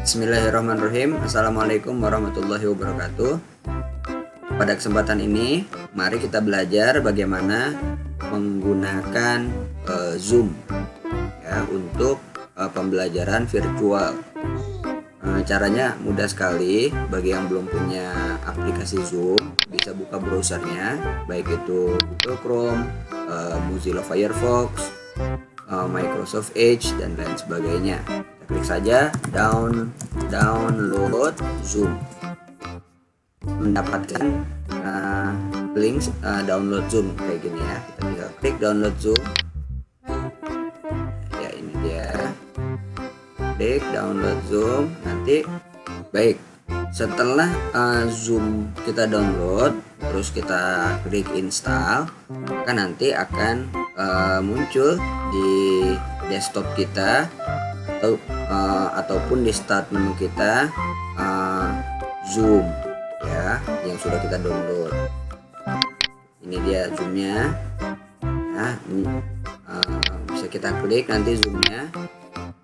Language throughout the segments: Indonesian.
Bismillahirrahmanirrahim. Assalamualaikum warahmatullahi wabarakatuh. Pada kesempatan ini, mari kita belajar bagaimana menggunakan Zoom ya untuk pembelajaran virtual. Caranya mudah sekali. Bagi yang belum punya aplikasi Zoom, bisa buka browsernya, baik itu Google Chrome, Mozilla Firefox, Microsoft Edge dan lain sebagainya. Kita klik saja download Zoom. Mendapatkan link download Zoom kayak gini ya. Kita tinggal klik download Zoom. Ya, ini dia. Klik download Zoom. Nanti baik, setelah Zoom kita download, terus kita klik install, maka nanti akan muncul di desktop kita ataupun di start menu kita Zoom ya yang sudah kita download. Ini dia Zoomnya. Nah, ini bisa kita klik nanti Zoomnya.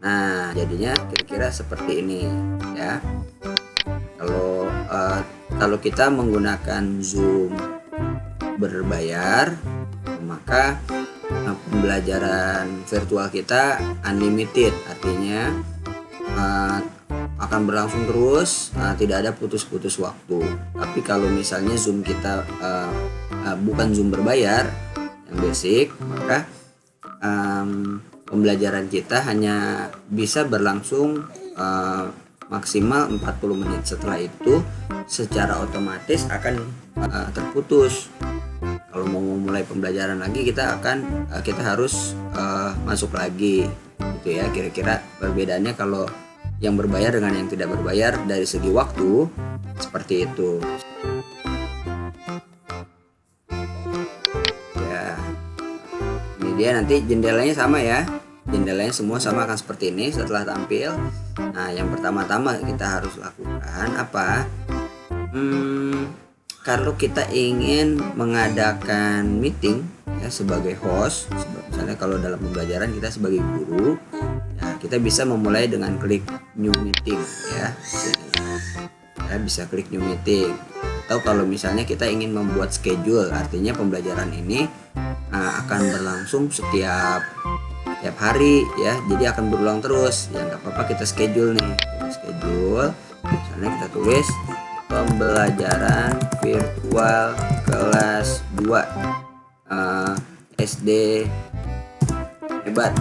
Nah, jadinya kira-kira seperti ini ya. Kalau kita menggunakan Zoom berbayar, maka pembelajaran virtual kita unlimited, artinya akan berlangsung terus, tidak ada putus-putus waktu. Tapi kalau misalnya Zoom kita bukan Zoom berbayar yang basic, maka pembelajaran kita hanya bisa berlangsung maksimal 40 menit. Setelah itu secara otomatis akan terputus. Kalau mau mulai pembelajaran lagi, kita harus masuk lagi gitu ya. Kira-kira perbedaannya kalau yang berbayar dengan yang tidak berbayar dari segi waktu seperti itu ya. Ini dia, nanti jendelanya sama ya, jendelanya semua sama akan seperti ini setelah tampil. Nah, yang pertama-tama kita harus lakukan apa? Kalau kita ingin mengadakan meeting ya sebagai host, misalnya kalau dalam pembelajaran kita sebagai guru, ya kita bisa memulai dengan klik new meeting ya. Bisa klik new meeting. Atau kalau misalnya kita ingin membuat schedule, artinya pembelajaran ini akan berlangsung setiap hari ya, jadi akan berulang terus ya, nggak apa-apa, kita schedule nih, misalnya kita tulis pembelajaran virtual kelas 2 SD hebat.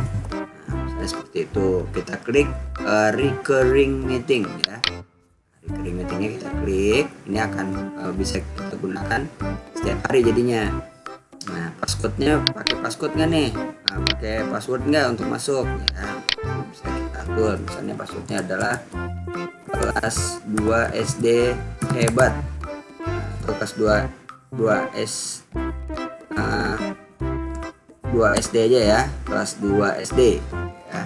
Nah, misalnya seperti itu, kita klik recurring meeting ya. Recurring meetingnya kita klik, ini akan bisa kita gunakan setiap hari jadinya. Nah, passwordnya pakai password nggak nih? Pakai password nggak untuk masuk ya? Bisa kita atur, misalnya passwordnya adalah kelas 2 SD hebat, atau kelas 2 SD aja ya, kelas 2 SD ya.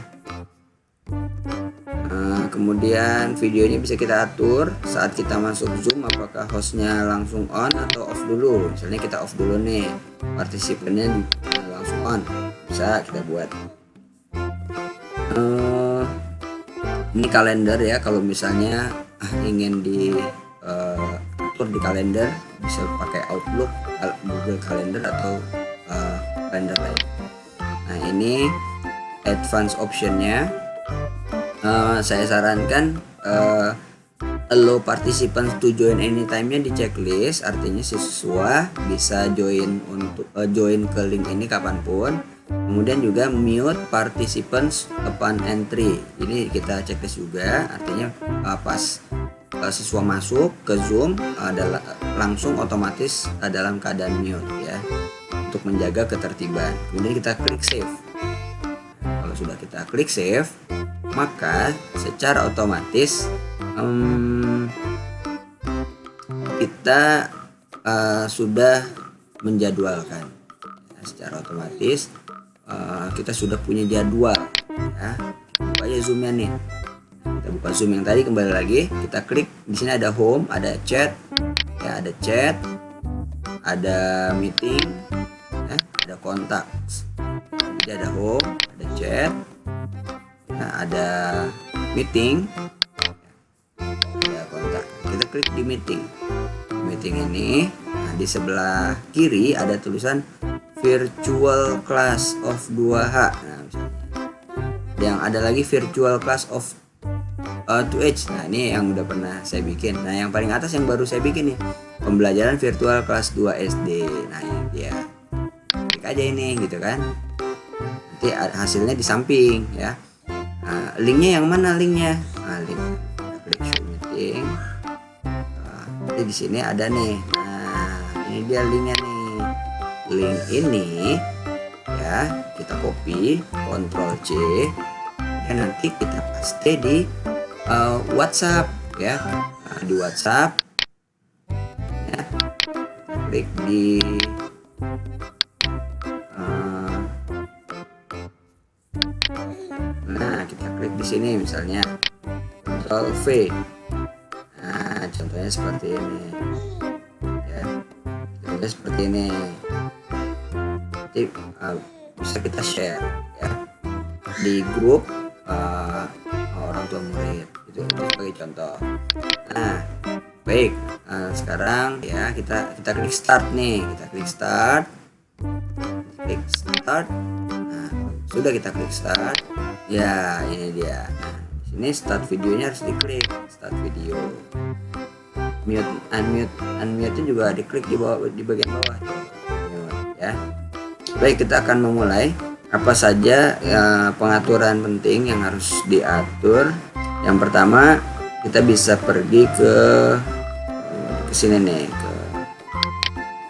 Kemudian videonya bisa kita atur saat kita masuk Zoom, apakah hostnya langsung on atau off dulu. Misalnya kita off dulu nih, partisipannya langsung on, bisa kita buat. Ini kalender ya, kalau misalnya ingin atur di kalender, bisa pakai Outlook, Google Calendar atau kalender lain. Nah, ini advance optionnya. Saya sarankan allow participants to join anytime-nya di checklist, artinya siswa bisa join ke link ini kapanpun. Kemudian juga mute participants upon entry, ini kita checklist juga, artinya pas siswa masuk ke Zoom langsung otomatis dalam keadaan mute ya, untuk menjaga ketertiban. Kemudian kita klik save. Kalau sudah kita klik save, maka secara otomatis kita sudah menjadwalkan ya, secara otomatis kita sudah punya jadwal ya. Buka aja Zoomnya nih, kita buka Zoom yang tadi, kembali lagi kita klik di sini, ada home, ada chat ya, ada meeting ya, ada kontak. Jadi ada home, ada chat, nah, ada meeting, klik di meeting. Ini, nah, di sebelah kiri ada tulisan virtual class of 2H. Nah, misalnya. Yang ada lagi virtual class of 2H. Nah, ini yang udah pernah saya bikin. Nah, yang paling atas yang baru saya bikin nih, pembelajaran virtual kelas 2 SD. Nah, ini dia. Klik aja ini gitu kan. Nanti hasilnya di samping ya. Nah, linknya yang mana linknya? Nah, link. Kita klik show meeting. Nanti di sini ada nih. Nah, ini dia linknya nih. Link ini ya kita copy, Ctrl C, dan nanti kita paste di WhatsApp ya. Nah, di WhatsApp ya, klik di nah kita klik di sini misalnya Ctrl V. Nah, contohnya seperti ini ya, contohnya seperti ini. Nanti bisa kita share ya di grup orang tua murid itu sebagai contoh. Nah, baik, sekarang ya kita klik start nih, kita klik start. Nah, sudah kita klik start ya, ini dia. Nah, di sini start videonya harus diklik start video. Unmute juga diklik di bawah, di bagian bawah ya. Baik, kita akan memulai. Apa saja pengaturan penting yang harus diatur. Yang pertama, kita bisa pergi ke sini nih, ke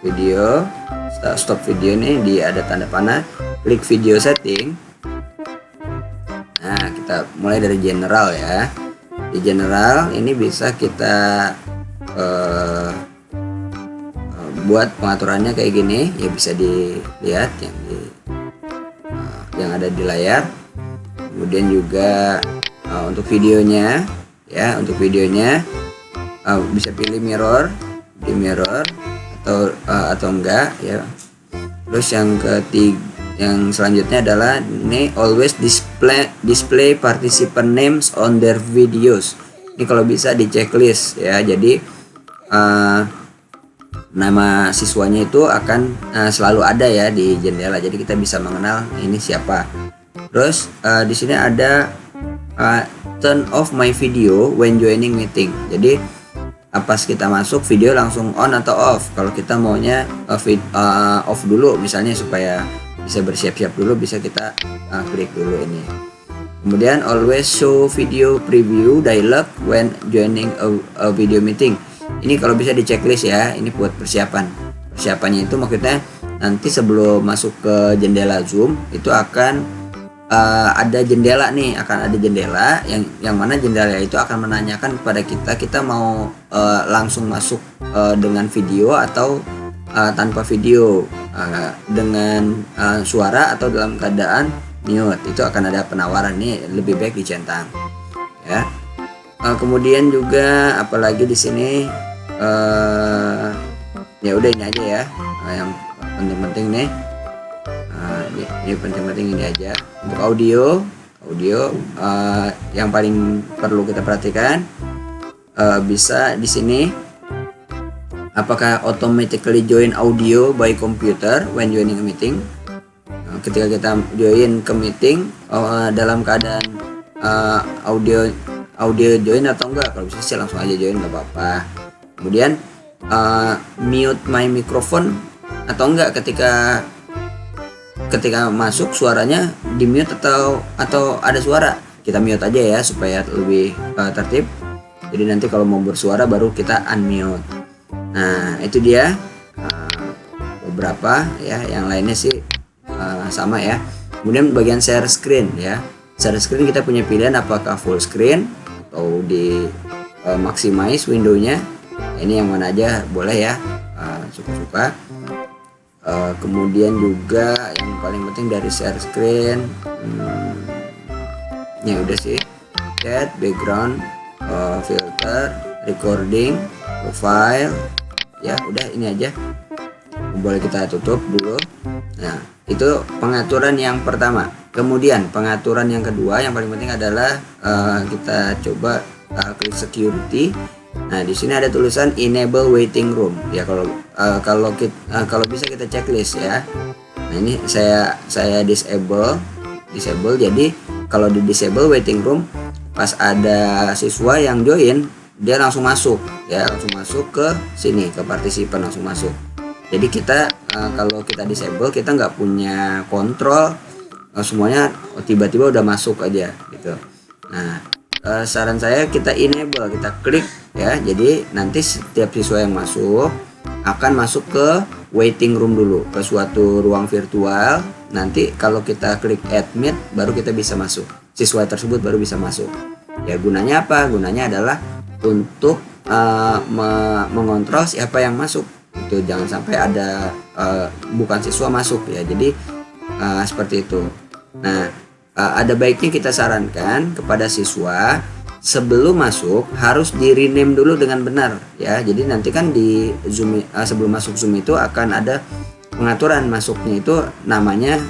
video, stop video nih, di ada tanda panah, klik video setting. Nah, kita mulai dari general ya. Di general ini bisa kita buat pengaturannya kayak gini ya, bisa dilihat yang ada di layar. Kemudian juga untuk videonya ya, bisa pilih mirror atau enggak ya. Terus yang selanjutnya adalah ini always display participant names on their videos. Ini kalau bisa di checklist ya, jadi nama siswanya itu akan selalu ada ya di jendela, jadi kita bisa mengenal ini siapa. Terus di sini ada turn off my video when joining meeting. Jadi pas kita masuk video langsung on atau off. Kalau kita maunya off dulu misalnya supaya bisa bersiap-siap dulu, bisa kita klik dulu ini. Kemudian always show video preview dialog when joining a video meeting. Ini kalau bisa di checklist ya, ini buat persiapan. Persiapannya itu maksudnya nanti sebelum masuk ke jendela Zoom itu akan ada jendela nih, akan ada jendela yang mana jendela itu akan menanyakan kepada kita mau langsung masuk dengan video atau tanpa video, dengan suara atau dalam keadaan mute. Itu akan ada penawaran nih, lebih baik dicentang ya. Kemudian juga apalagi di sini ya udah ini aja ya, yang penting-penting nih. Ini penting-penting ini aja. Untuk audio yang paling perlu kita perhatikan bisa di sini apakah automatically join audio by computer when joining a meeting. Ketika kita join ke meeting dalam keadaan audio join atau enggak. Kalau bisa sih langsung aja join, nggak apa-apa. Kemudian mute my microphone atau enggak, ketika masuk suaranya di mute atau ada suara, kita mute aja ya supaya lebih tertib. Jadi nanti kalau mau bersuara baru kita unmute. Nah, itu dia beberapa ya, yang lainnya sih sama ya. Kemudian bagian share screen ya. Share screen kita punya pilihan apakah full screen atau di maximize windownya. Ini yang mana aja boleh ya, suka-suka. Kemudian juga yang paling penting dari share screen ya udah sih, chat, background, filter, recording, profile ya udah, ini aja boleh kita tutup dulu. Nah, itu pengaturan yang pertama. Kemudian pengaturan yang kedua yang paling penting adalah kita coba klik security. Nah, di sini ada tulisan enable waiting room. Ya kalau bisa kita checklist ya. Nah, ini saya disable. Jadi kalau di disable waiting room, pas ada siswa yang join, dia langsung masuk ya, langsung masuk ke sini, ke partisipan langsung masuk. Jadi kita kalau kita disable, kita nggak punya kontrol, semuanya tiba-tiba udah masuk aja gitu. Nah, saran saya kita enable, kita klik ya. Jadi nanti setiap siswa yang masuk akan masuk ke waiting room dulu, ke suatu ruang virtual. Nanti kalau kita klik admit, baru kita bisa masuk, siswa tersebut baru bisa masuk. Ya, gunanya apa? Gunanya adalah untuk mengontrol siapa yang masuk. Itu jangan sampai ada bukan siswa masuk ya. Jadi seperti itu. Nah, ada baiknya kita sarankan kepada siswa sebelum masuk harus di rename dulu dengan benar ya. Jadi nanti kan di Zoom sebelum masuk Zoom itu akan ada pengaturan masuknya itu namanya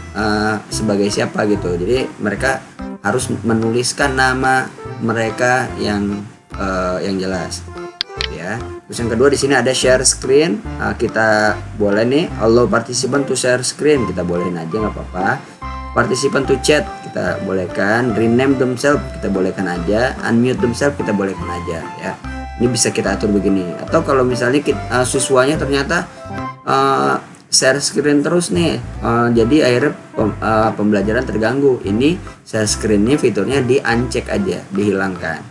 sebagai siapa gitu. Jadi mereka harus menuliskan nama mereka yang jelas ya. Terus yang kedua di sini ada share screen. Kita boleh nih allow participant to share screen, kita bolehin aja nggak apa-apa. Participant to chat kita bolehkan, rename themselves kita bolehkan aja, unmute themselves kita bolehkan aja ya. Ini bisa kita atur begini. Atau kalau misalnya siswanya ternyata share screen terus nih, jadi akhirnya pembelajaran terganggu, ini share screennya fiturnya di uncheck aja, dihilangkan.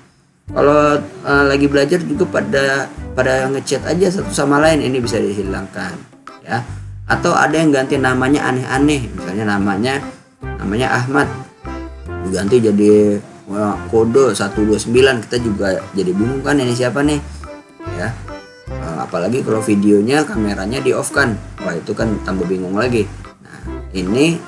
Kalau lagi belajar juga pada ngechat aja satu sama lain, ini bisa dihilangkan ya. Atau ada yang ganti namanya aneh-aneh, misalnya namanya Ahmad diganti jadi kode 129, kita juga jadi bingung kan ini siapa nih ya. Apalagi kalau videonya kameranya di off kan, wah itu kan tambah bingung lagi. Nah, ini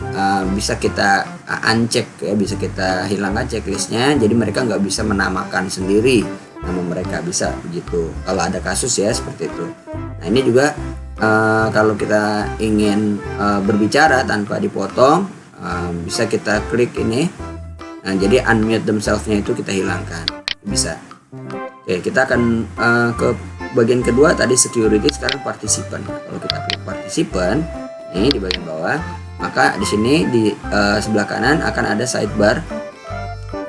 bisa kita uncheck ya, bisa kita hilangkan checklistnya, jadi mereka nggak bisa menamakan sendiri nama mereka, bisa begitu kalau ada kasus ya seperti itu. Nah, ini juga kalau kita ingin berbicara tanpa dipotong, bisa kita klik ini. Nah, jadi unmute themselves-nya itu kita hilangkan, bisa. Oke, kita akan ke bagian kedua tadi security, sekarang participant. Kalau kita klik participant ini di bagian bawah, maka di sini di sebelah kanan akan ada sidebar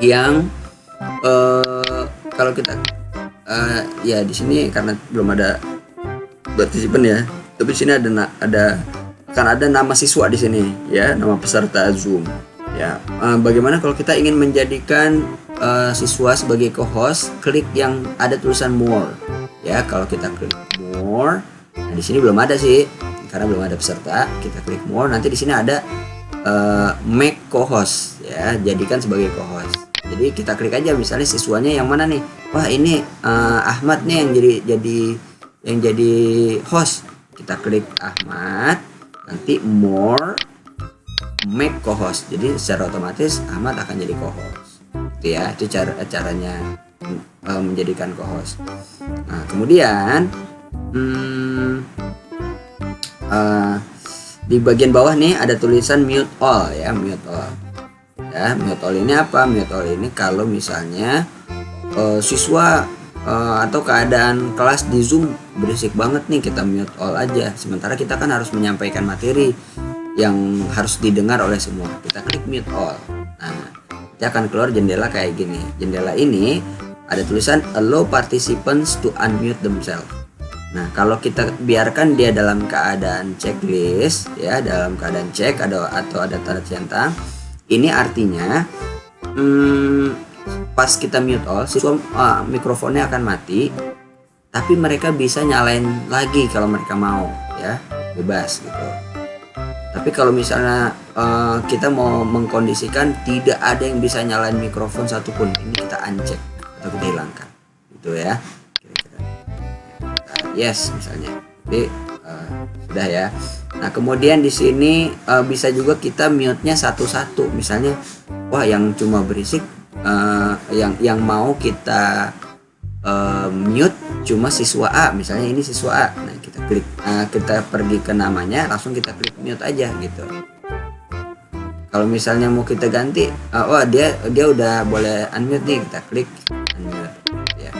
yang kalau kita ya di sini karena belum ada participant ya, tapi di sini akan ada nama siswa di sini ya, nama peserta Zoom ya. Bagaimana kalau kita ingin menjadikan siswa sebagai co-host, klik yang ada tulisan more ya. Kalau kita klik more, nah di sini belum ada sih karena belum ada peserta. Kita klik more, nanti di sini ada make co-host ya, jadikan sebagai co-host. Jadi kita klik aja misalnya siswanya yang mana nih, wah ini Ahmad nih yang jadi host. Kita klik Ahmad, nanti more make co-host, jadi secara otomatis Ahmad akan jadi co-host gitu ya. Itu caranya menjadikan co-host. Nah, kemudian di bagian bawah nih ada tulisan mute all ya, mute all ya. Mute all ini apa? Mute all ini kalau misalnya siswa atau keadaan kelas di Zoom berisik banget nih, kita mute all aja. Sementara kita kan harus menyampaikan materi yang harus didengar oleh semua. Kita klik mute all. Nah, kita akan keluar jendela kayak gini. Jendela ini ada tulisan allow participants to unmute themselves. Nah, kalau kita biarkan dia dalam keadaan checklist ya, dalam keadaan check atau ada tanda centang, ini artinya pas kita mute all, siswa mikrofonnya akan mati, tapi mereka bisa nyalain lagi kalau mereka mau ya, bebas gitu. Tapi kalau misalnya kita mau mengkondisikan tidak ada yang bisa nyalain mikrofon satupun, ini kita uncheck atau kita hilangkan gitu ya. Yes misalnya, jadi sudah ya. Nah, kemudian di sini bisa juga kita mute-nya satu-satu. Misalnya, wah yang cuma berisik, yang mau kita mute cuma siswa A, misalnya ini siswa A. Nah, kita klik, kita pergi ke namanya, langsung kita klik mute aja gitu. Kalau misalnya mau kita ganti, wah dia udah boleh unmute nih, kita klik unmute ya.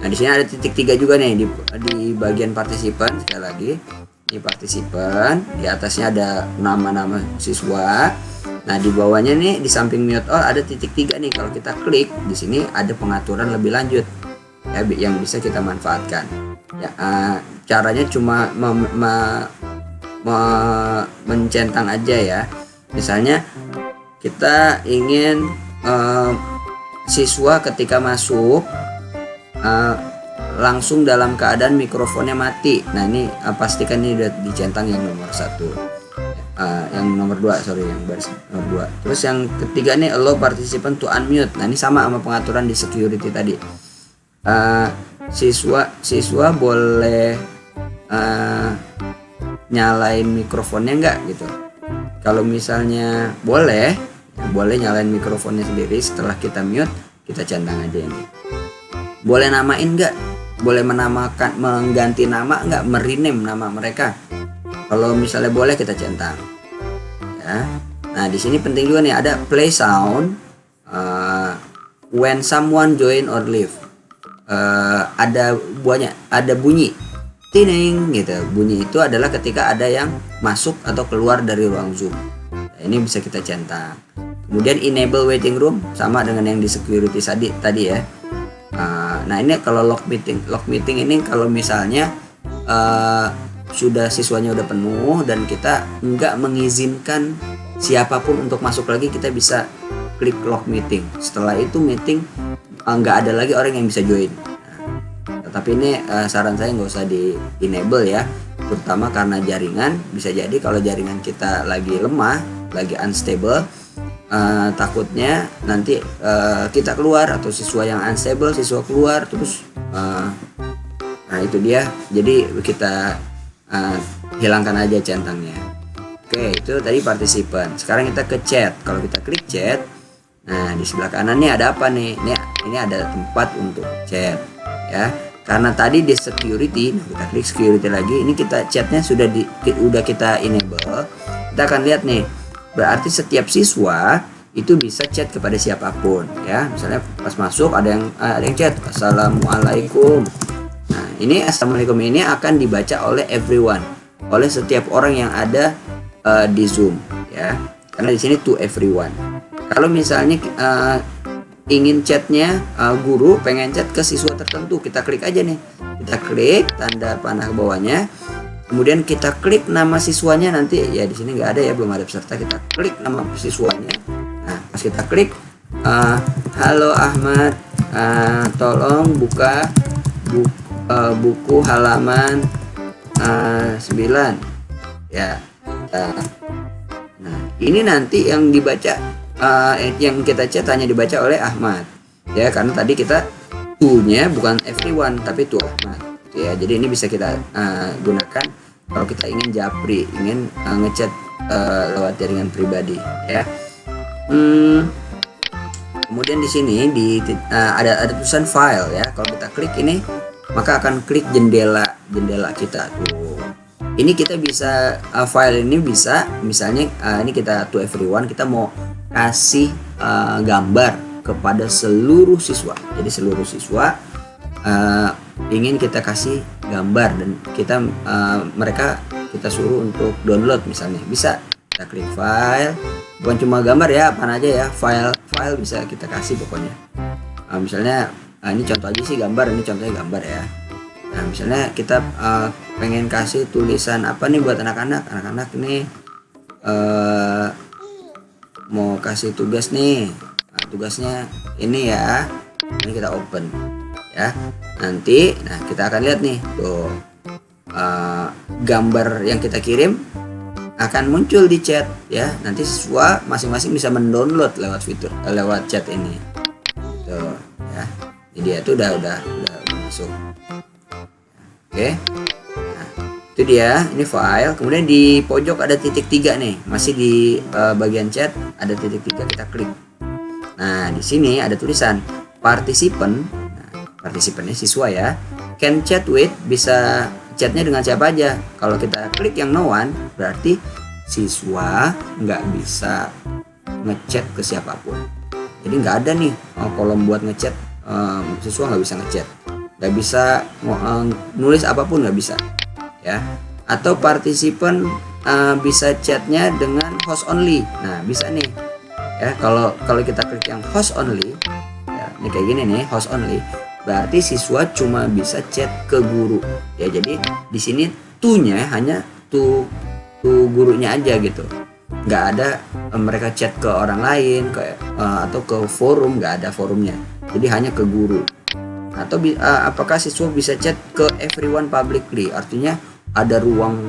Nah di sini ada titik 3 juga nih di bagian partisipan. Sekali lagi, ini partisipan, di atasnya ada nama-nama siswa. Nah di bawahnya nih di samping mute all ada titik 3 nih. Kalau kita klik di sini ada pengaturan lebih lanjut ya yang bisa kita manfaatkan. Ya, caranya cuma mencentang aja ya. Misalnya kita ingin siswa ketika masuk langsung dalam keadaan mikrofonnya mati. Nah ini pastikan ini udah dicentang yang nomor 1, yang nomor 2 yang baris nomor 2. Terus yang ketiga nih allow participant to unmute. Nah ini sama pengaturan di security tadi. Siswa boleh nyalain mikrofonnya enggak gitu. Kalau misalnya boleh nyalain mikrofonnya sendiri. Setelah kita mute, kita centang aja ini. Boleh namain enggak? Boleh menamakan, mengganti nama enggak, merename nama mereka. Kalau misalnya boleh, kita centang ya. Nah di sini penting juga nih, ada play sound when someone join or leave. Ada bunyi tining gitu. Bunyi itu adalah ketika ada yang masuk atau keluar dari ruang Zoom. Nah, ini bisa kita centang. Kemudian enable waiting room, sama dengan yang di security tadi ya. Nah ini kalau log meeting ini kalau misalnya sudah siswanya udah penuh dan kita nggak mengizinkan siapapun untuk masuk lagi, kita bisa klik log meeting. Setelah itu meeting nggak ada lagi orang yang bisa join. Tapi ini saran saya nggak usah di enable ya, terutama karena jaringan. Bisa jadi kalau jaringan kita lagi lemah, lagi unstable, takutnya nanti kita keluar atau siswa yang unstable, siswa keluar terus nah itu dia. Jadi kita hilangkan aja centangnya. Oke, itu tadi partisipan. Sekarang kita ke chat. Kalau kita klik chat, nah di sebelah kanan nih ada apa nih? Ini ada tempat untuk chat ya. Karena tadi di security, nah kita klik security lagi. Ini kita chatnya sudah kita enable. Kita akan lihat nih. Berarti setiap siswa itu bisa chat kepada siapapun ya. Misalnya pas masuk ada yang chat assalamualaikum. Nah ini assalamualaikum ini akan dibaca oleh everyone, oleh setiap orang yang ada di Zoom ya. Karena di sini to everyone. Kalau misalnya ingin chatnya guru pengen chat ke siswa tertentu, kita klik aja nih. Kita klik tanda panah ke bawahnya. Kemudian kita klik nama siswanya, nanti ya di sini nggak ada ya, belum ada peserta. Kita klik nama siswanya. Nah pas kita klik halo Ahmad, tolong buka buku halaman 9 ya. Nah ini nanti yang dibaca yang kita chat hanya dibaca oleh Ahmad ya, karena tadi kita to-nya bukan everyone tapi to Ahmad ya. Jadi ini bisa kita gunakan kalau kita ingin japri, ingin ngechat lewat jaringan pribadi ya. Kemudian di sini ada tulisan file ya. Kalau kita klik ini maka akan klik jendela kita tuh. Ini kita bisa file ini bisa misalnya ini kita to everyone, kita mau kasih gambar kepada seluruh siswa. Jadi seluruh siswa ingin kita kasih gambar dan mereka kita suruh untuk download misalnya, bisa kita klik file. Bukan cuma gambar ya, apa aja ya, file bisa kita kasih pokoknya. Misalnya ini contoh aja sih gambar, ini contohnya gambar ya. Nah misalnya kita pengen kasih tulisan apa nih buat anak-anak nih mau kasih tugas nih. Nah, tugasnya ini ya, ini kita open ya. Nanti kita akan lihat nih tuh gambar yang kita kirim akan muncul di chat ya. Nanti siswa masing-masing bisa mendownload lewat chat ini tuh ya. Jadi dia tuh udah masuk. Oke. Nah, itu dia, ini file. Kemudian di pojok ada titik 3 nih, masih di bagian chat ada titik 3, kita klik. Nah di sini ada tulisan participant. Partisipannya siswa ya, can chat with, bisa chatnya dengan siapa aja. Kalau kita klik yang no one, berarti siswa nggak bisa ngechat ke siapapun. Jadi nggak ada nih kolom buat ngechat, siswa nggak bisa ngechat. nggak bisa nulis apapun, nggak bisa ya. Atau partisipan bisa chatnya dengan host only. Nah bisa nih ya, kalau kita klik yang host only ya, ini kayak gini nih, host only, berarti siswa cuma bisa chat ke guru ya. Jadi di sini tuh-nya hanya tuh gurunya aja gitu, nggak ada mereka chat ke orang lain atau ke forum, nggak ada forumnya, jadi hanya ke guru. Atau apakah siswa bisa chat ke everyone publicly, artinya ada ruang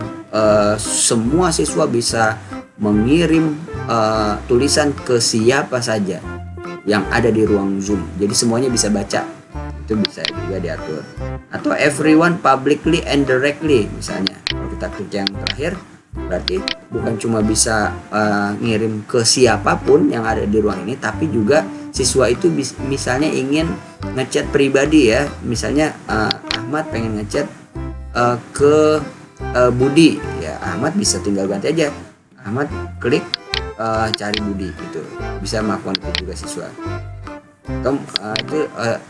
semua siswa bisa mengirim tulisan ke siapa saja yang ada di ruang Zoom, jadi semuanya bisa baca, itu bisa juga diatur. Atau everyone publicly and directly, misalnya kalau kita klik yang terakhir, berarti bukan cuma bisa ngirim ke siapapun yang ada di ruang ini, tapi juga siswa itu misalnya ingin ngechat pribadi ya, misalnya Ahmad pengen ngechat ke Budi ya, Ahmad bisa tinggal ganti aja, Ahmad klik cari Budi gitu, bisa melakukan itu juga siswa. Itu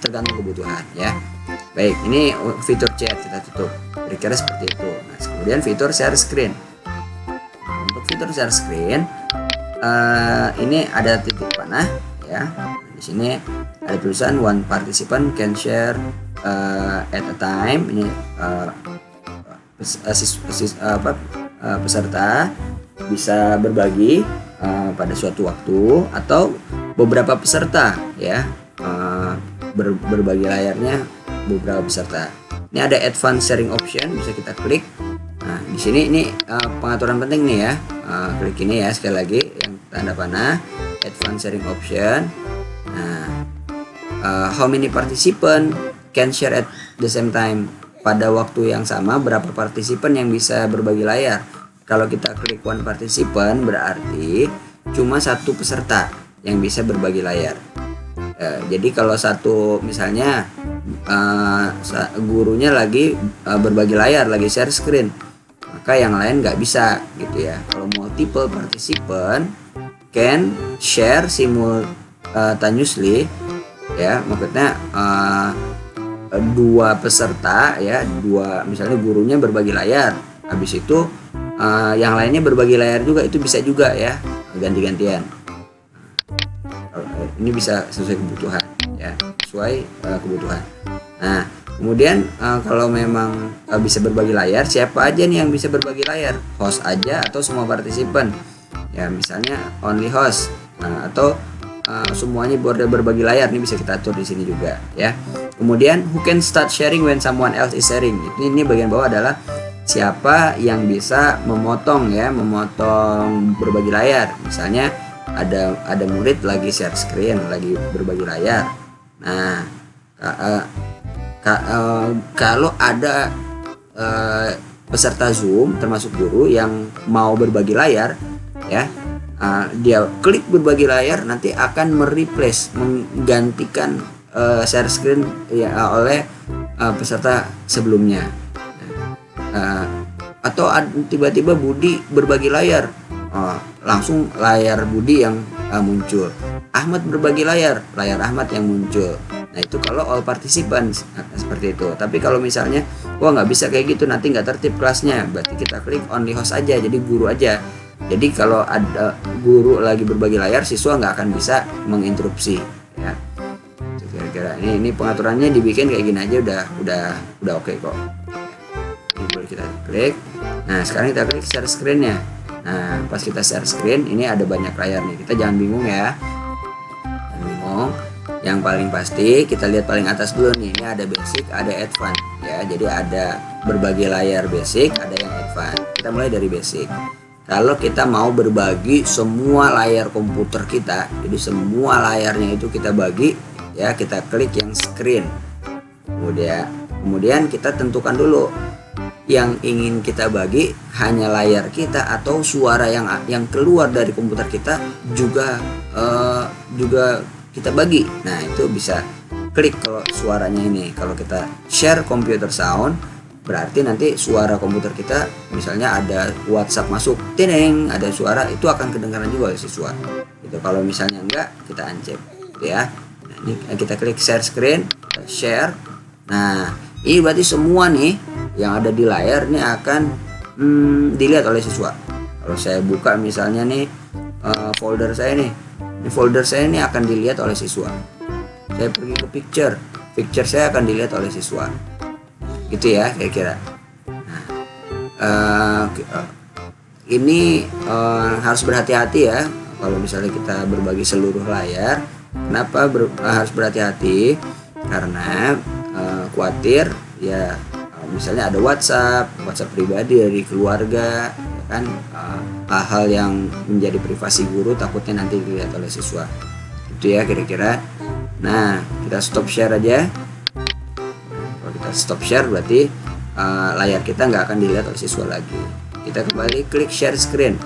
tergantung kebutuhan ya. Baik, ini fitur chat kita tutup, kira-kira seperti itu. Nah, kemudian fitur share screen. Untuk fitur share screen ini ada titik panah ya. Di sini ada tulisan one participant can share at a time. Ini peserta bisa berbagi pada suatu waktu, atau beberapa peserta ya, berbagi layarnya beberapa peserta. Ini ada advanced sharing option, bisa kita klik. Nah di sini ini pengaturan penting nih ya, klik ini ya sekali lagi yang tanda panah advanced sharing option. Nah how many participant can share at the same time, pada waktu yang sama berapa partisipan yang bisa berbagi layar. Kalau kita klik one participant berarti cuma satu peserta yang bisa berbagi layar. Jadi kalau satu misalnya gurunya lagi berbagi layar, lagi share screen, maka yang lain nggak bisa gitu ya. Kalau multiple participant can share simultaneously ya, maksudnya dua peserta ya, misalnya gurunya berbagi layar, habis itu yang lainnya berbagi layar juga, itu bisa juga ya, ganti-gantian. Ini bisa sesuai kebutuhan ya, sesuai kebutuhan. Nah kemudian kalau memang bisa berbagi layar, siapa aja nih yang bisa berbagi layar? Host aja atau semua partisipan ya, misalnya only host, atau semuanya boleh berbagi layar, ini bisa kita atur di sini juga ya. Kemudian who can start sharing when someone else is sharing. Ini bagian bawah adalah siapa yang bisa memotong berbagi layar. Misalnya ada murid lagi share screen, lagi berbagi layar. Nah kalau ada peserta Zoom termasuk guru yang mau berbagi layar ya, dia klik berbagi layar, nanti akan menggantikan share screen ya oleh peserta sebelumnya. Atau tiba-tiba Budi berbagi layar, langsung layar Budi yang muncul. Ahmad berbagi layar Ahmad yang muncul. Nah itu kalau all participants seperti itu. Tapi kalau misalnya nggak bisa kayak gitu, nanti nggak tertib kelasnya, berarti kita klik only host aja, jadi guru aja. Jadi kalau ada guru lagi berbagi layar, siswa nggak akan bisa menginterupsi ya. Kira-kira ini pengaturannya dibikin kayak gini aja udah oke kok. Ini boleh kita klik. Nah sekarang kita klik share screen-nya. Nah pas kita share screen, ini ada banyak layar nih, kita jangan bingung ya. Jangan bingung. Yang paling pasti kita lihat paling atas dulu nih, ini ada basic, ada advance ya. Jadi ada berbagi layar basic, ada yang advance. Kita mulai dari basic. Kalau kita mau berbagi semua layar komputer kita, jadi semua layarnya itu kita bagi ya, kita klik yang screen. Kemudian kita tentukan dulu yang ingin kita bagi hanya layar kita atau suara yang keluar dari komputer kita juga kita bagi. Nah itu bisa klik kalau suaranya ini. Kalau kita share computer sound, berarti nanti suara komputer kita, misalnya ada WhatsApp masuk, tineng, ada suara, itu akan kedengaran juga oleh siswa. Itu kalau misalnya enggak, kita uncap gitu ya. Nah, ini kita klik share screen, share. Nah, ini berarti semua nih yang ada di layar ini akan dilihat oleh siswa. Kalau saya buka misalnya nih folder saya nih, ini folder saya ini akan dilihat oleh siswa. Saya pergi ke picture saya akan dilihat oleh siswa. Gitu ya kira-kira. Nah, ini harus berhati-hati ya kalau misalnya kita berbagi seluruh layar. Kenapa harus berhati-hati? Karena khawatir ya misalnya ada WhatsApp pribadi dari keluarga ya kan, hal-hal yang menjadi privasi guru takutnya nanti dilihat oleh siswa. Itu ya kira-kira. Nah, kita stop share aja. Kalau kita stop share berarti layar kita nggak akan dilihat oleh siswa lagi. Kita kembali klik share screen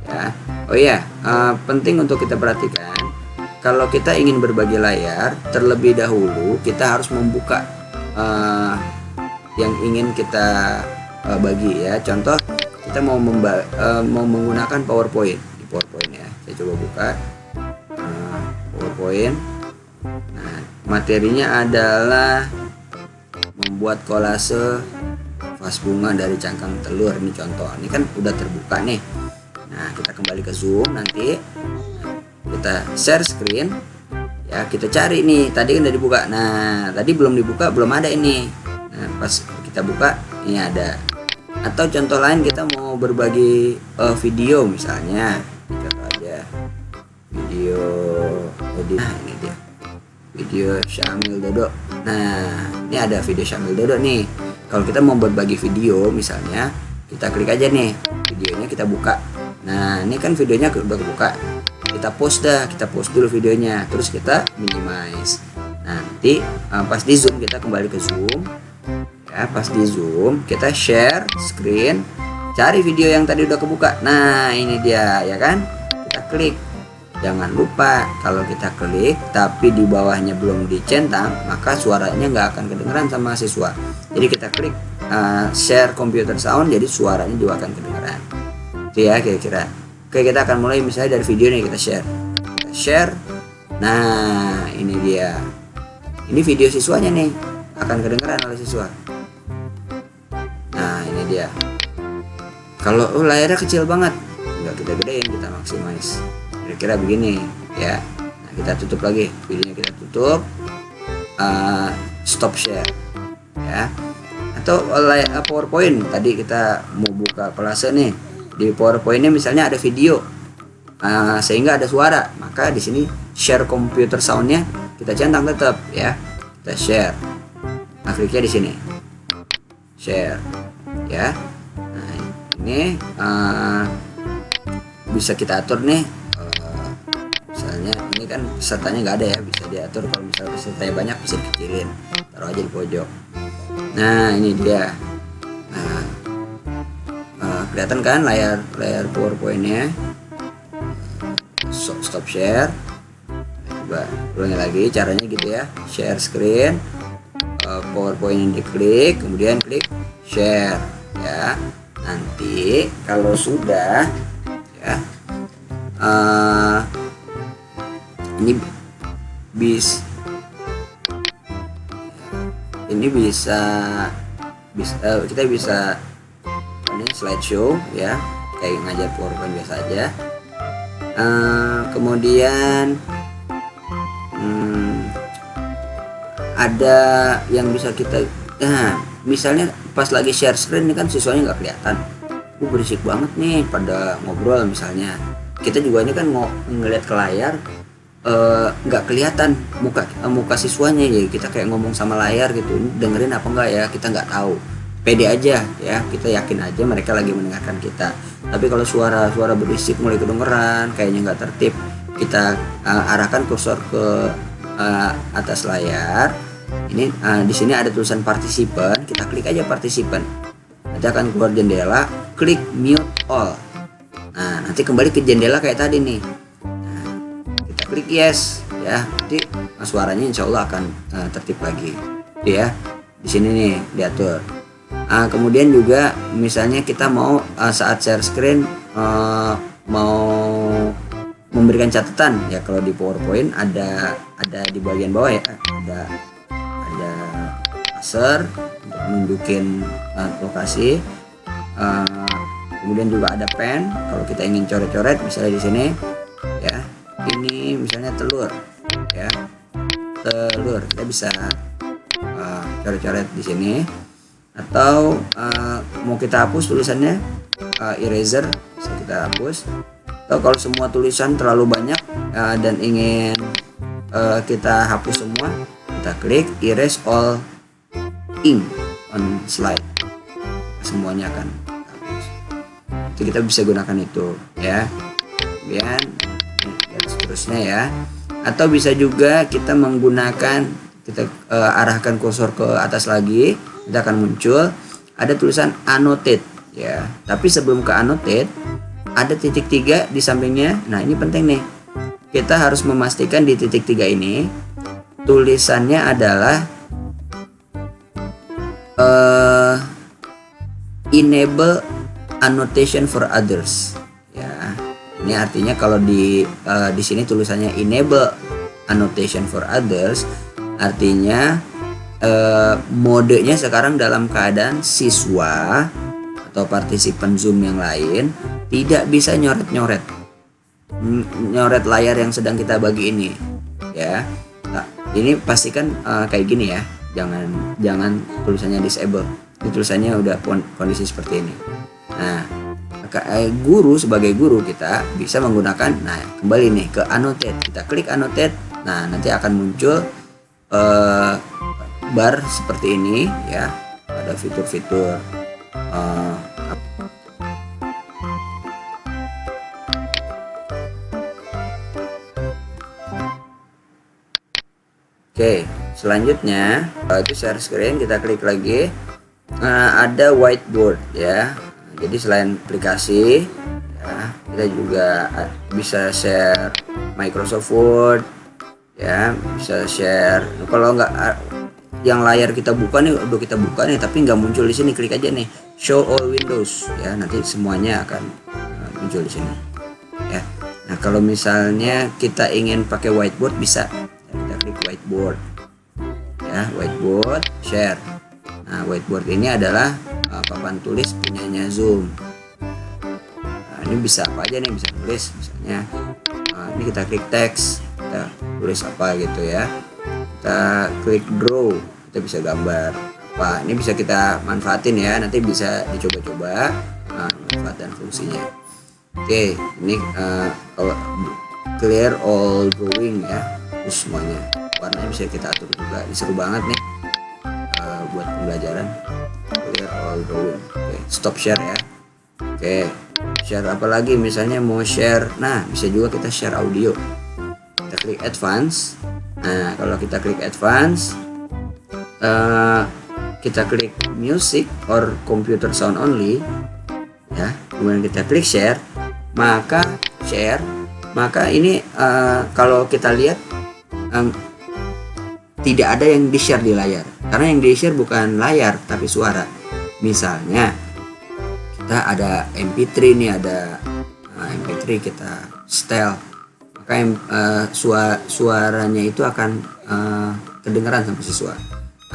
ya. Oh iya, penting untuk kita perhatikan, kalau kita ingin berbagi layar, terlebih dahulu kita harus membuka yang ingin kita bagi ya. Contoh, kita mau menggunakan PowerPoint. Di PowerPoint ya, saya coba buka PowerPoint. Nah, materinya adalah membuat kolase vas bunga dari cangkang telur. Ini contoh, ini kan udah terbuka nih. Nah, kita kembali ke Zoom nanti. Kita share screen ya, kita cari nih, tadi kan udah dibuka. Nah, tadi belum dibuka, belum ada ini. Nah, pas kita buka ini ada. Atau contoh lain, kita mau berbagi video misalnya, contoh aja video nah ini dia, video Syamil Dodo. Nah, ini ada video Syamil Dodo nih. Kalau kita mau berbagi video misalnya, kita klik aja nih videonya, kita buka. Nah, ini kan videonya udah kebuka. Kita post dulu videonya, terus kita minimize. Nanti pas di zoom, kita kembali ke zoom ya, pas di zoom kita share screen, cari video yang tadi udah kebuka. Nah, ini dia ya kan, kita klik. Jangan lupa kalau kita klik tapi di bawahnya belum dicentang, maka suaranya nggak akan kedengeran sama siswa. Jadi kita klik share computer sound, jadi suaranya juga akan kedengeran. Itu ya kira-kira. Oke, kita akan mulai misalnya dari video nih, kita share. Nah, ini dia. Ini video siswanya nih, akan kedengeran oleh siswa. Nah, ini dia. Kalau layarnya kecil banget, nggak kita gedein, kita maximize. Kira-kira begini ya. Nah, kita tutup lagi, videonya kita tutup. Stop share ya. Atau PowerPoint, tadi kita mau buka kolase nih. Di PowerPoint-nya misalnya ada video, sehingga ada suara, maka di sini share computer sound-nya kita centang tetap ya. Kita share. Nah, kliknya di sini. Share ya. Nah, ini bisa kita atur nih. Misalnya ini kan pesertanya nggak ada ya, bisa diatur. Kalau misalnya pesertanya banyak bisa dikecilin, taruh aja di pojok. Nah, ini dia. Nah, kelihatan kan layar PowerPoint-nya. Stop share. Coba ulangi lagi caranya gitu ya. Share screen, PowerPoint yang diklik, kemudian klik share ya. Nanti kalau sudah ya, ini kita bisa ini slideshow ya, kayak ngajar PowerPoint biasa aja. Kemudian ada yang bisa kita, misalnya pas lagi share screen ini kan siswanya nggak kelihatan, berisik banget nih pada ngobrol misalnya. Kita juga ini kan ngeliat ke layar, nggak kelihatan muka siswanya, jadi kita kayak ngomong sama layar gitu, dengerin apa enggak ya, kita nggak tahu. Pede aja ya, kita yakin aja mereka lagi mendengarkan kita. Tapi kalau suara berisik mulai kedengeran, kayaknya nggak tertib, kita arahkan kursor ke atas layar. Ini di sini ada tulisan partisipan, kita klik aja partisipan. Nanti akan keluar jendela, klik mute all. Nah, nanti kembali ke jendela kayak tadi nih. Nah, kita klik yes ya, nanti suaranya insya Allah akan tertib lagi. Itu ya, di sini nih diatur. Kemudian juga misalnya kita mau saat share screen mau memberikan catatan ya, kalau di PowerPoint ada di bagian bawah ya, ada cursor untuk nunjukin lokasi. Kemudian juga ada pen kalau kita ingin coret-coret, misalnya di sini ya, ini misalnya telur ya, telur kita bisa coret-coret di sini. Atau mau kita hapus tulisannya, eraser bisa kita hapus. Atau kalau semua tulisan terlalu banyak dan ingin kita hapus semua, kita klik erase all ink on slide, semuanya akan hapus. Itu kita bisa gunakan itu ya. Kemudian dan seterusnya ya. Atau bisa juga kita menggunakan, kita arahkan kursor ke atas lagi, kita akan muncul ada tulisan annotate ya. Tapi sebelum ke annotate ada titik 3 di sampingnya. Nah ini penting nih, kita harus memastikan di titik 3 ini tulisannya adalah enable annotation for others ya. Ini artinya kalau di sini tulisannya enable annotation for others, artinya modenya sekarang dalam keadaan siswa atau partisipan Zoom yang lain tidak bisa nyoret layar yang sedang kita bagi ini ya. Nah, ini pastikan kayak gini ya, jangan tulisannya disable. Ini tulisannya udah kondisi seperti ini. Nah, sebagai guru kita bisa menggunakan, nah kembali nih ke annotate, kita klik annotate. Nah nanti akan muncul bar seperti ini ya, ada fitur-fitur Oke, selanjutnya itu share screen, kita klik lagi. Ada whiteboard ya. Jadi selain aplikasi ya, kita juga bisa share Microsoft Word ya, bisa share. Kalau nggak yang layar kita buka nih, udah kita buka nih tapi nggak muncul di sini, klik aja nih show all windows ya, nanti semuanya akan muncul di sini ya. Nah kalau misalnya kita ingin pakai whiteboard bisa ya, kita klik whiteboard ya, whiteboard share. Nah whiteboard ini adalah papan tulis punyanya Zoom. Nah, ini bisa apa aja nih, bisa tulis misalnya ini kita klik teks, kita tulis apa gitu ya. Kita klik draw, kita bisa gambar apa. Ini bisa kita manfaatin ya, nanti bisa dicoba-coba manfaat dan fungsinya. Oke, ini clear all drawing ya, terus semuanya warnanya bisa kita atur juga. Ini seru banget nih buat pembelajaran. Clear all drawing. Oke, stop share ya. Oke, share apa lagi, misalnya mau share, nah bisa juga kita share audio. Kita klik advance. Nah kalau kita klik advance, kita klik music or computer sound only ya, kemudian kita klik share, maka ini kalau kita lihat tidak ada yang di share di layar, karena yang di share bukan layar tapi suara. Misalnya kita ada MP3 nih, ada MP3 kita setel, maka suaranya itu akan kedengaran sama siswa.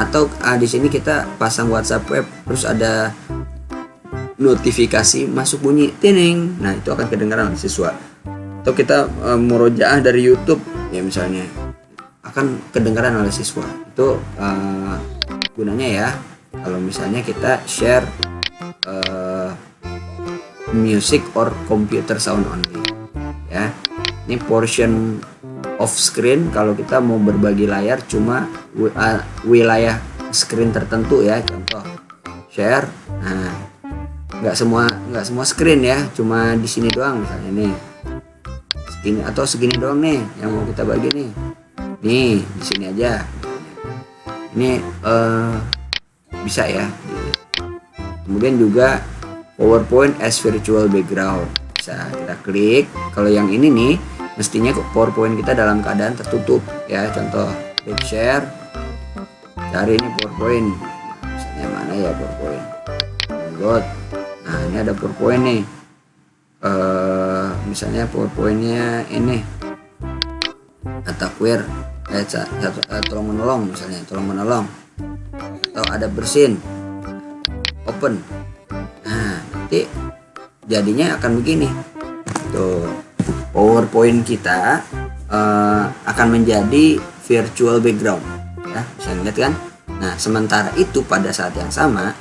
Atau di sini kita pasang WhatsApp web, terus ada notifikasi masuk bunyi tining, nah itu akan kedengaran oleh siswa. Atau kita murojaah dari YouTube ya misalnya, akan kedengaran oleh siswa. Itu gunanya ya kalau misalnya kita share music or computer sound only ya. Ini portion off screen kalau kita mau berbagi layar cuma wilayah screen tertentu ya, contoh share. Nah nggak semua screen ya, cuma di sini doang misalnya nih segini, atau segini doang nih yang mau kita bagi nih di sini aja. Ini bisa ya. Kemudian juga PowerPoint as virtual background bisa kita klik. Kalau yang ini nih mestinya PowerPoint kita dalam keadaan tertutup ya, contoh klik share, cari ini PowerPoint, misalnya mana ya PowerPoint, download. Nah ini ada PowerPoint nih, misalnya PowerPointnya ini Attackware tolong menolong misalnya, tolong menolong, atau ada bersin, open. Nah, nanti jadinya akan begini. Tuh, PowerPoint kita akan menjadi virtual background. Ya, bisa lihat kan? Nah, sementara itu pada saat yang sama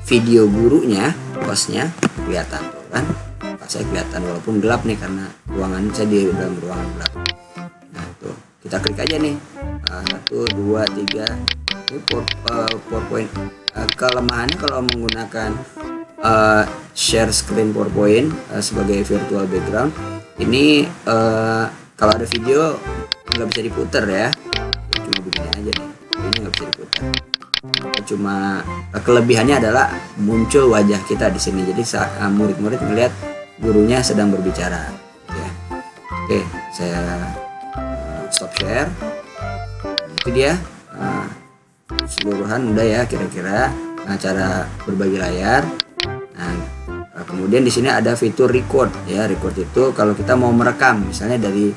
video gurunya, hostnya kelihatan tuh kan? Saya kelihatan walaupun gelap nih karena ruangan saya di dalam ruangan gelap. Nah, tuh kita klik aja nih. 1, 2, 3. Ini PowerPoint. Kelemahannya kalau menggunakan share screen PowerPoint sebagai virtual background, ini kalau ada video nggak bisa diputer ya. Cuma begini aja nih. Ini nggak bisa diputer. Cuma kelebihannya adalah muncul wajah kita di sini. Jadi saat murid-murid melihat gurunya sedang berbicara. Ya. Oke, saya stop share. Itu dia keseluruhan udah ya kira-kira cara berbagi layar. Nah, kemudian di sini ada fitur record ya. Record itu kalau kita mau merekam, misalnya dari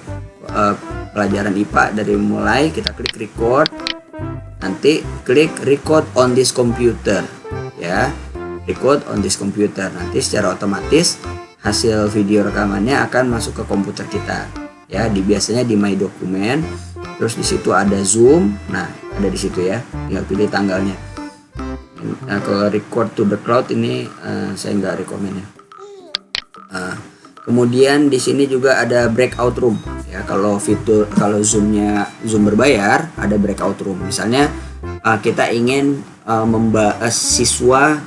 pelajaran IPA dari mulai kita klik record, nanti klik record on this computer ya. Record on this computer, nanti secara otomatis hasil video rekamannya akan masuk ke komputer kita ya. Biasanya di My Document, terus di situ ada Zoom. Nah, ada di situ ya, tinggal pilih tanggalnya. Nah, kalau record to the cloud ini saya nggak rekomen ya. Kemudian di sini juga ada breakout room ya. Kalau Zoom berbayar ada breakout room. Misalnya kita ingin membahas siswa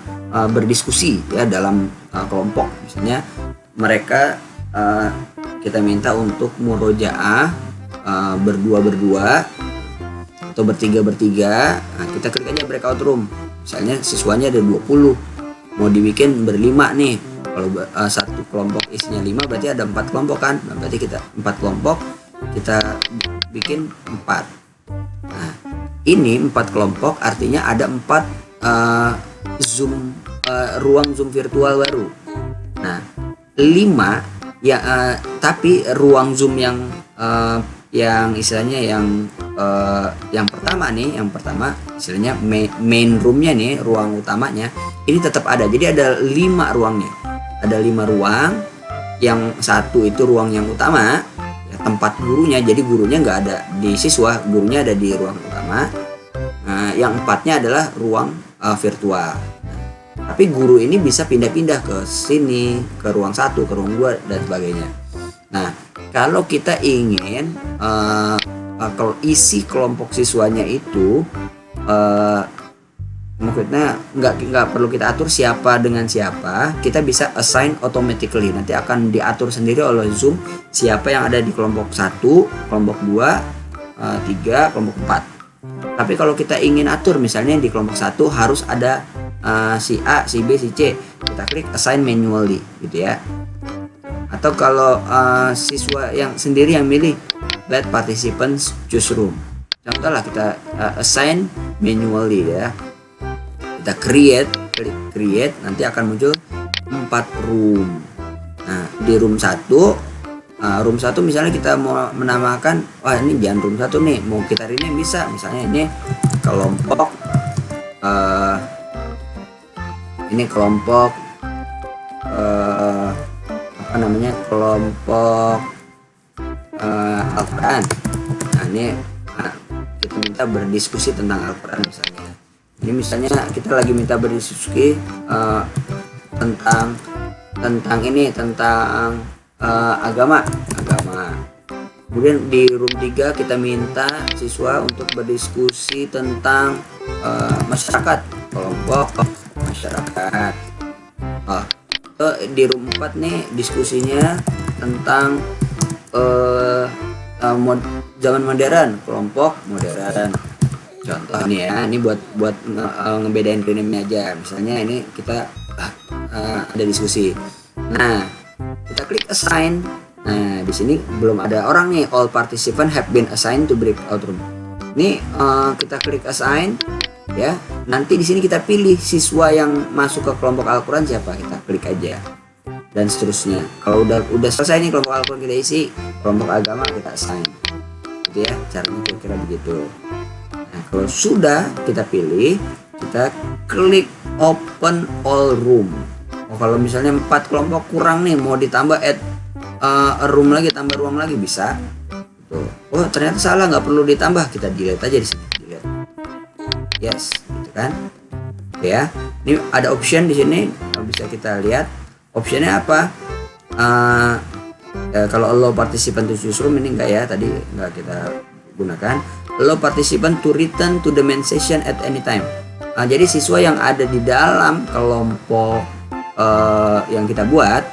berdiskusi ya dalam kelompok. Misalnya mereka kita minta untuk murojaah berdua atau bertiga. Nah, kita klik aja breakout room. Misalnya siswanya ada 20, mau dibikin berlima nih. Kalau satu kelompok isinya 5 berarti ada 4 kelompok kan. Nah, berarti kita 4 kelompok kita bikin 4. Nah, ini 4 kelompok artinya ada 4 ruang Zoom virtual baru. Nah, 5 ya, tapi ruang Zoom yang istilahnya yang pertama nih, istilahnya main roomnya nih, ruang utamanya ini tetap ada. Jadi ada 5 ruangnya. Ada 5 ruang. Yang satu itu ruang yang utama ya, tempat gurunya. Jadi gurunya nggak ada di siswa, gurunya ada di ruang utama. Yang 4-nya adalah ruang virtual. Tapi guru ini bisa pindah-pindah ke sini, ke ruang 1, ke ruang 2 dan sebagainya. Nah, kalau kita ingin kalau isi kelompok siswanya itu maksudnya nggak perlu kita atur siapa dengan siapa, kita bisa assign automatically. Nanti akan diatur sendiri oleh Zoom siapa yang ada di kelompok 1, kelompok 2, 3, kelompok 4. Tapi kalau kita ingin atur misalnya di kelompok 1 harus ada si A, si B, si C, kita klik assign manually gitu ya. Atau kalau siswa yang sendiri yang milih, let participants choose room. Contoh lah kita assign manually ya. Kita klik create, nanti akan muncul 4 room. Nah, di room 1 misalnya kita mau menamakan, wah ini jangan room 1 nih, mau kita rename bisa. Misalnya ini kelompok kelompok Al-Quran. Nah, ini kita minta berdiskusi tentang Al-Quran misalnya. Ini misalnya kita lagi minta berdiskusi tentang agama. Kemudian di room 3 kita minta siswa untuk berdiskusi tentang masyarakat, kelompok masyarakat. Di room 4 nih diskusinya tentang zaman modern, kelompok modern. Contoh nih ya, ini buat ngebedain rename aja. Misalnya ini kita ada diskusi. Nah, kita klik assign. Nah, di sini belum ada orang nih. All participants have been assigned to breakout room. Ini kita klik assign ya. Nanti di sini kita pilih siswa yang masuk ke kelompok Al-Quran siapa, kita klik aja. Dan seterusnya. Kalau udah selesai nih kelompok Al-Quran kita isi, kelompok agama kita assign. Gitu ya, caranya kira-kira begitu. Nah, kalau sudah kita pilih, kita klik open all room. Kalau misalnya 4 kelompok kurang nih, mau ditambah add room lagi, tambah ruang lagi bisa. Tuh. Oh ternyata salah, nggak perlu ditambah, kita delete aja di sini. Delete. Yes, gitu kan? Oke ya. Ini ada option di sini, bisa kita lihat. Optionnya apa? Kalau allow participant to choose room ini enggak ya, tadi enggak kita gunakan. Allow participant to return to the main session at any time. Jadi siswa yang ada di dalam kelompok yang kita buat,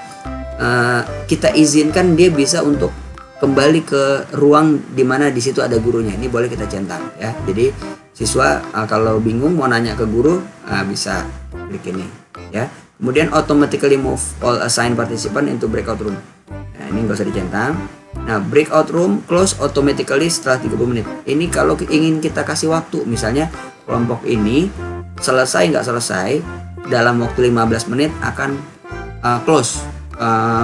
kita izinkan dia bisa untuk kembali ke ruang di mana di situ ada gurunya. Ini boleh kita centang ya. Jadi siswa kalau bingung mau nanya ke guru, bisa klik ini ya. Kemudian automatically move all assigned participant into breakout room. Nah, ini nggak usah dicentang. Nah, breakout room close automatically setelah 30 menit. Ini kalau ingin kita kasih waktu, misalnya kelompok ini selesai nggak selesai dalam waktu 15 menit akan close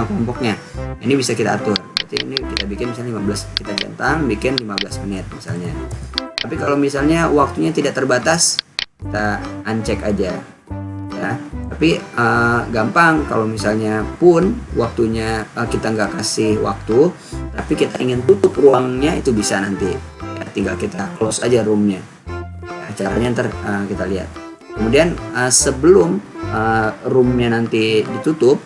kelompoknya. Ini bisa kita atur. Berarti ini kita bikin misalnya 15, kita centang bikin 15 menit misalnya. Tapi kalau misalnya waktunya tidak terbatas, kita uncheck aja ya. Tapi gampang kalau misalnya pun waktunya kita nggak kasih waktu, tapi kita ingin tutup ruangnya, itu bisa nanti ya, tinggal kita close aja roomnya ya, caranya ntar kita lihat. Kemudian sebelum roomnya nanti ditutup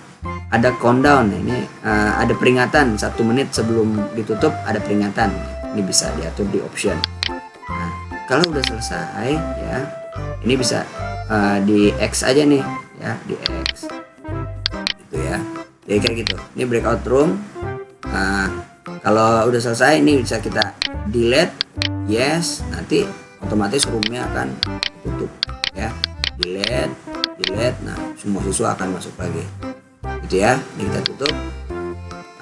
ada countdown. Ini ada peringatan 1 menit sebelum ditutup, ada peringatan. Ini bisa diatur di option. Nah, kalau udah selesai ya, ini bisa di X aja nih ya, di X gitu ya. Jadi kayak gitu. Ini breakout room. Kalau udah selesai ini bisa kita delete, yes, nanti otomatis roomnya akan tutup ya. Delete. Nah, semua siswa akan masuk lagi gitu ya. Ini kita tutup.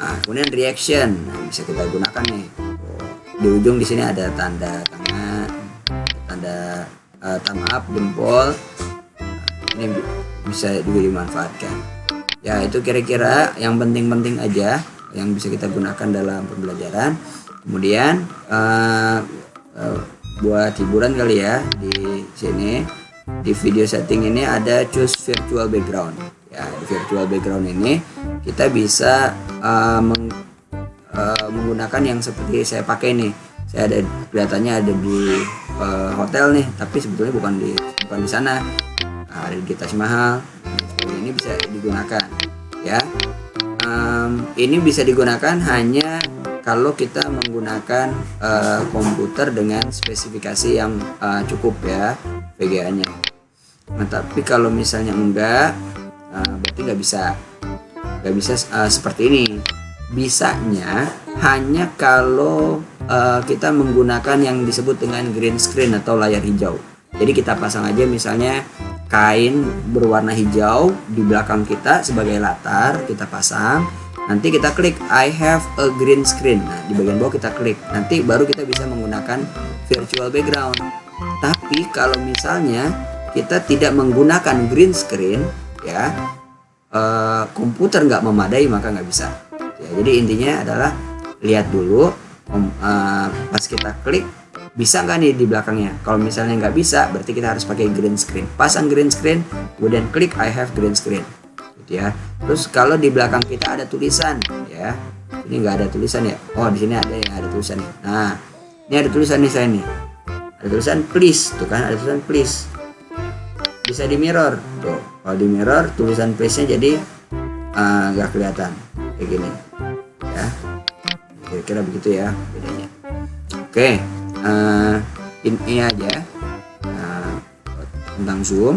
Nah, kemudian reaction, nah, bisa kita gunakan nih. Di ujung di sini ada tanda tangan, tanda thumb up, jempol. Ini bisa juga dimanfaatkan ya. Itu kira-kira yang penting-penting aja yang bisa kita gunakan dalam pembelajaran. Kemudian buat hiburan kali ya, di sini di video setting ini ada choose virtual background ya. Di virtual background ini kita bisa menggunakan yang seperti saya pakai nih. Saya ada, kelihatannya ada di hotel nih, tapi sebetulnya bukan di sana. Ada di Taj Mahal. Ini bisa digunakan ya. Ini bisa digunakan hanya kalau kita menggunakan komputer dengan spesifikasi yang cukup ya, VGA-nya. Nah, tapi kalau misalnya enggak, berarti nggak bisa seperti ini. Bisanya hanya kalau kita menggunakan yang disebut dengan green screen atau layar hijau. Jadi kita pasang aja misalnya kain berwarna hijau di belakang kita sebagai latar, kita pasang. Nanti kita klik I have a green screen. Nah, di bagian bawah kita klik. Nanti baru kita bisa menggunakan virtual background. Tapi kalau misalnya kita tidak menggunakan green screen ya, komputer nggak memadai, maka nggak bisa ya. Jadi intinya adalah lihat dulu pas kita klik bisa nggak nih di belakangnya. Kalau misalnya nggak bisa, berarti kita harus pakai green screen. Pasang green screen, kemudian klik I have green screen gitu ya. Terus kalau di belakang kita ada tulisan ya, ini nggak ada tulisan ya. Oh, di sini ada yang ada tulisan nih. Nah, ini ada tulisan nih, saya nih ada tulisan please, tuh kan, ada tulisan please. Bisa di mirror tuh. Kalau di mirror tulisan please-nya jadi nggak kelihatan kayak gini ya. Kira-kira begitu ya bedanya. Oke, ini aja tentang Zoom.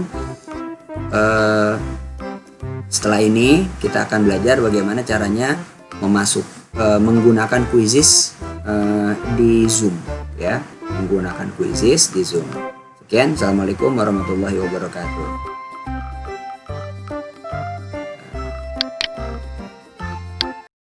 Setelah ini kita akan belajar bagaimana caranya menggunakan quizzes di Zoom ya, menggunakan quizzes di Zoom. Sekian, assalamualaikum warahmatullahi wabarakatuh.